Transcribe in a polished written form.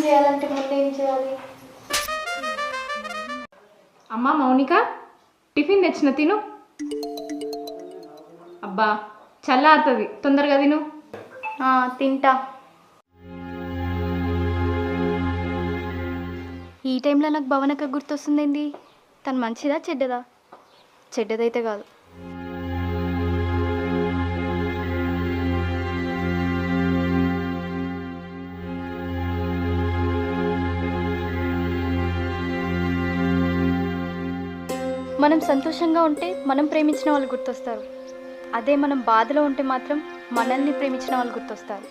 చేయాలంటే ముందు ఏం చేయాలి? అమ్మా మౌనిక, టిఫిన్ తెచ్చిన తిను. అబ్బా చల్లారుతుంది, తొందరగా తిను. తింటా. ఈ టైంలో నాకు భవనక్క గుర్తొస్తుందేంది? తను మంచిదా చెడ్డదా? చెడ్డదైతే కాదు. మనం సంతోషంగా ఉంటే మనం ప్రేమించిన వాళ్ళు గుర్తొస్తారు. అదే మనం బాధలో ఉంటే మాత్రం మనల్ని ప్రేమించిన వాళ్ళు గుర్తొస్తారు.